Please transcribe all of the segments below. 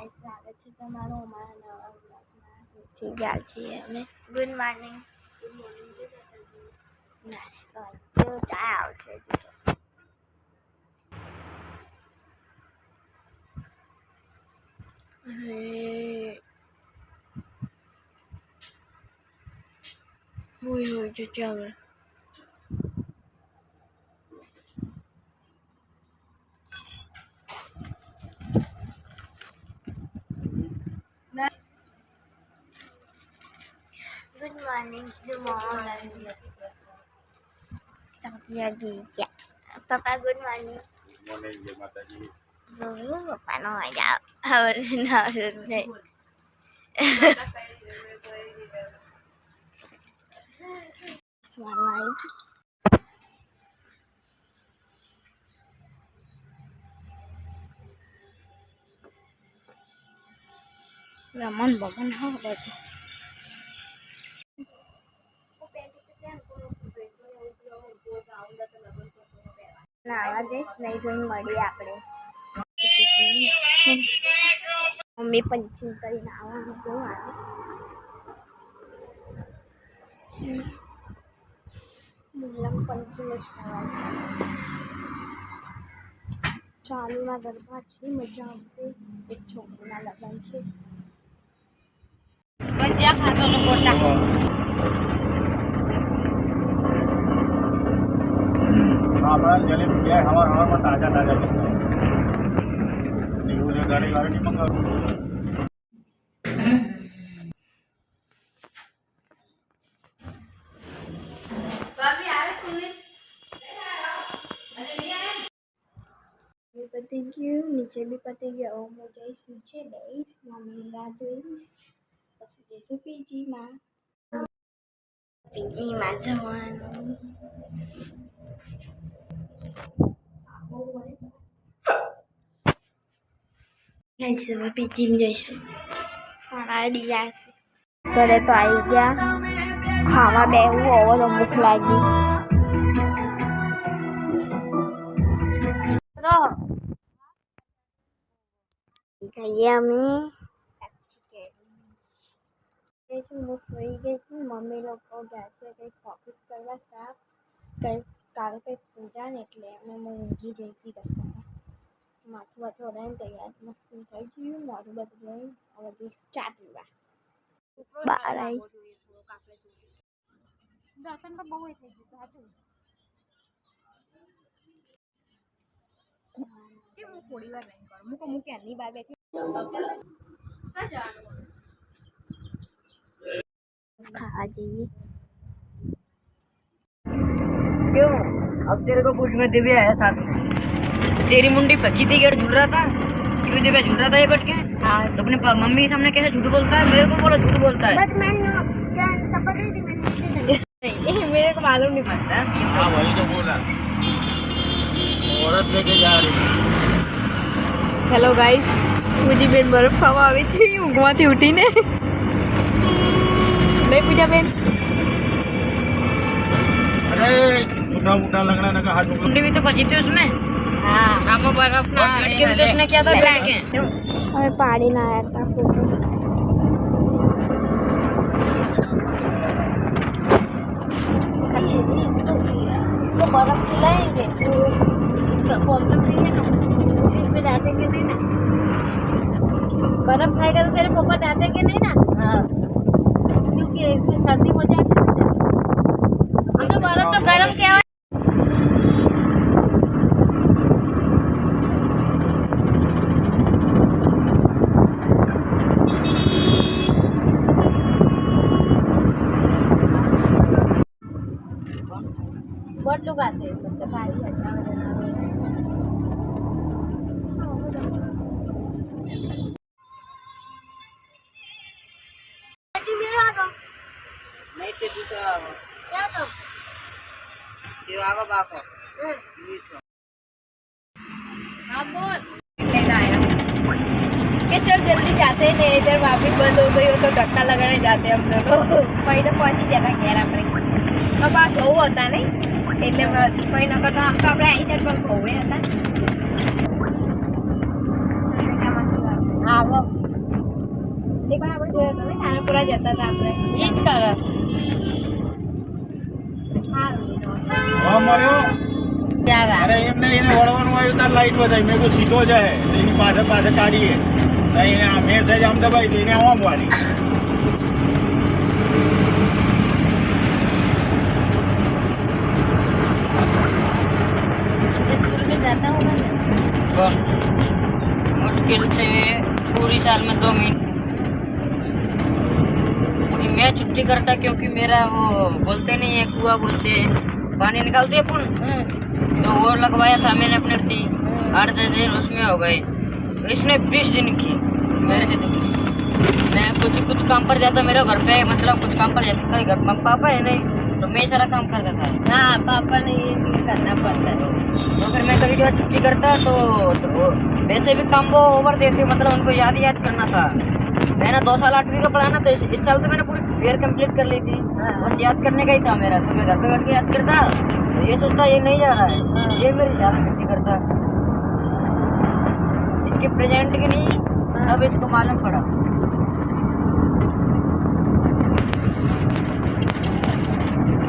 Guys સ્વાગત છે તમારું અમારા નવા બ્લોગમાં. ઉઠી ગયા છીએ અમે. Good morning. Good morning. નાસ્તો ચા આવશે. હોય છે ચાલો. Good morning, good morning. Papa, good morning. Good morning, Jai Mataji. Papa no hay đâu. No, đây. Ramon bobon ho baru. નાવા જઈશ નહીં જોઈને મળીએ આપણે. મમ્મી પંચિંગ કરીને આવવાનું કેવું આવે. પંચિંગ જ કરવાનું. ચાલુના ગરબા છે, મજા આવશે. એક છોકરીના લગ્ન છે. ભજીયા ખાતો ગોટા जलेबी क्या है हमारा ताजा ताजा मिलता है गाड़ी वाड़ी नहीं मंगा पति गયું નીચે બી પતી ગયો. હું જઈશ નીચે બેસ મમ્મી રાહ જોઈશ. પછી જઈશું પીજીમાં. પીજીમાં જવાનું. જઈશું પીજીમાં જઈશું. ખાણા ગયા છે ઘરે તો આવી ગયા. ખાવા બેવું હવે તો ભૂખ લાગી. ખાઈએ અમે. હું સુઈ ગઈ છું. મમ્મી લોકો ગયા છે કંઈક ઓફિસ કરવા સાફ. કંઈક કાલે કંઈક પૂજા ને એટલે અમે ઊંઘી જઈ હતી. 10 વાગે માથું વાથું ઓળાઈને તૈયાર મસ્ત થઈ ગયું. મોઢું બધું લઈને હવે જઈશ ચા પીવા. બહાર આવી દર્શન તો બહુ થઈ ગયું. હું થોડી વાર નહીં કરું. હું ક્યાંની બહાર બેઠી खावा जाइए. क्यों अब तेरे को पूछ में दिव्या है साथ में. तेरी मुंडी पची थी क्या झूठ रहा था. क्यों दिव्या झूठ रहा था ये बट के. हाँ तो अपने मम्मी के सामने कैसे झूठ बोलता है. मेरे को बोलो झूठ बोलता है. बट मैंने मेरे को मालूम नहीं पड़ता. हाँ वही तो बोला औरत लेके जा रही. हेलो गाइस मुझे बेन बर्फ खावा આવી છે ઊંઘમાંથી ઉઠીને. नहीं पूजा बेन. अरे उठा उठा लग रहा ना हाथ मुंडी भी तो पची थी उसमें. हाँ रामो बर्फ ना लड़के भी तो उसने किया था लड़के. हमें पहाड़ी ना आया था फोटो. इसको बर्फ खिलाएंगे तो प्रॉब्लम नहीं है ना. इसमें डांटेंगे नहीं ना. बर्फ खाएगा तो तेरे पापा डांटेंगे नहीं ना. हाँ क्योंकि इसमें सर्दी हो जाती है. हमें बर्फ तो गर्म क्या है. बहुत लोग आते हैं तो भारी नहीं तो दूसरा क्या तो दिवागा बाको. हाँ बोल. चल जल्दी जाते हैं. इधर वापिस बंद हो गई हो तो धक्का लगाने जाते हैं हम लोग. पहले पहुंची जाता घेर अपने. अब आ घઉં હતા નહીં એટલે કોઈ નકર તો આમ તો આપણે અહીં સાઈડ પર ઘઉં હતા. આવો જતા હતા આપણે એ જ કારણ હવા મળ્યો ક્યાં અરે એમને એને વળવાનું આવ્યું તાર લાઈટ વધારી મેં કહ્યું સીધો જાય એની પાછળ પાછળ કાઢીએ તો એને આ મેં સાહેબ આમ દબાઈ દઈને આમ વાળી स्कूल में जाता होगा ना कौन मुश्किल से पूरी साल में 2 महीने मैं छुट्टी करता क्योंकि मेरा वो बोलते नहीं है कुआ बोलते हैं पानी निकालते हैं पुन तो वो लगवाया था मैंने अपने थी 8-10 दिन उसमें हो गए तो इसने 20 दिन की मेरे से दुखी मैं कुछ काम पर जाता मेरे घर पे मतलब कुछ काम पर जाता घर में पापा है नहीं तो मैं सारा काम करता था हाँ पापा ने ये इसलिए करना पड़ता है तो फिर मैं कभी कभी छुट्टी करता तो वैसे भी काम वो ओवर देते मतलब उनको याद करना था मैंने 2 साल 8वीं का पढ़ा ना तो इस साल तो मैंने पूरी ईयर कंप्लीट कर ली थी बस याद करने का ही था मेरा तो मैं घर पे बैठ के याद करता तो ये सोचता ये नहीं जा रहा है ये मेरी ज़्यादा छुट्टी करता इसके प्रेजेंट की नहीं अब इसको मालूम पड़ा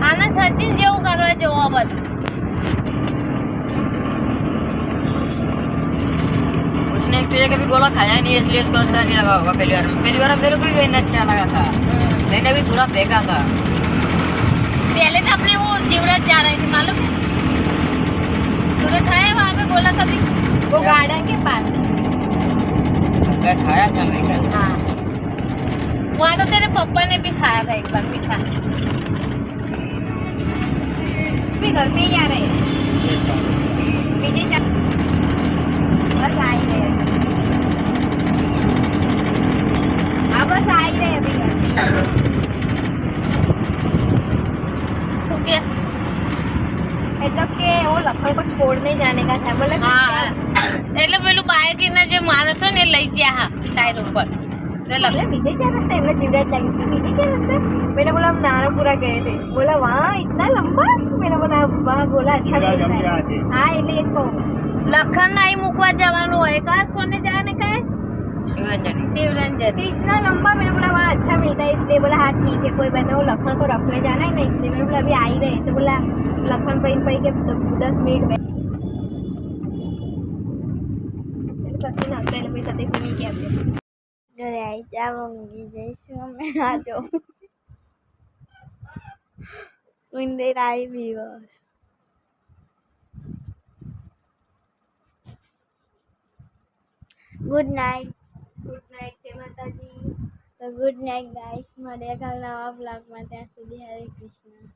આના સચિન જેવું કરવા જેવું આ બધું उसने एक तुझे कभी गोला खाया नहीं इसलिए उसको अच्छा नहीं लगा होगा पहली बार मेरे को भी अच्छा लगा था मैंने भी थोड़ा फेंका था पहले तो अपने वो जीवराज जा रहे थे मालूम है तूने खाया वहाँ पे गोला कभी वो गार्डन के पास खाया था मैंने हाँ वहाँ तो तेरे पापा ने भी खाया था एक बार मीठा भी घर में ही आ रहे हैं बस आ ही रहे हाँ बस आ ही रहे अभी तो क्या એટલે કે वो लखन को छोड़ने जाने का था बोले હા એટલે પેલું બાઇક એના જે માણસો ને લઈ ગયા હા સાઈડ ઉપર बोला विजय क्या रास्ता है मैं जीवराज लगी थी विजय क्या रास्ता है मैंने बोला हम नारायणपुरा गए थे बोला वहाँ इतना लंबा मैंने बोला वहाँ बोला अच्छा नहीं है हाँ એટલે એ કહું લખન નાઈ મૂકવા જવાનું હોય કા કોને જાને કાય शिवरंजनी શિવરંજન कि इतना लंबा मैंने बोला वहाँ अच्छा मिलता है इसलिए बोला हाँ ठीक है कोई बात नहीं वो लखन को रखने जाना है ना इसलिए मैंने बोला अभी आ ही रहे तो बोला लखन पही के 10 मिनट में પછી ના એટલે મેં સાથે સુની કે આપે ઘરે આવી જાવ ઊંઘી જઈશું અમે આ જો ઉંદર આવી દિવસ ગુડ નાઇટ જય માતાજી તો ગુડ નાઇટ ગાઈસ મળ્યા કાલ નવા બ્લોગમાં ત્યાં સુધી હરે કૃષ્ણ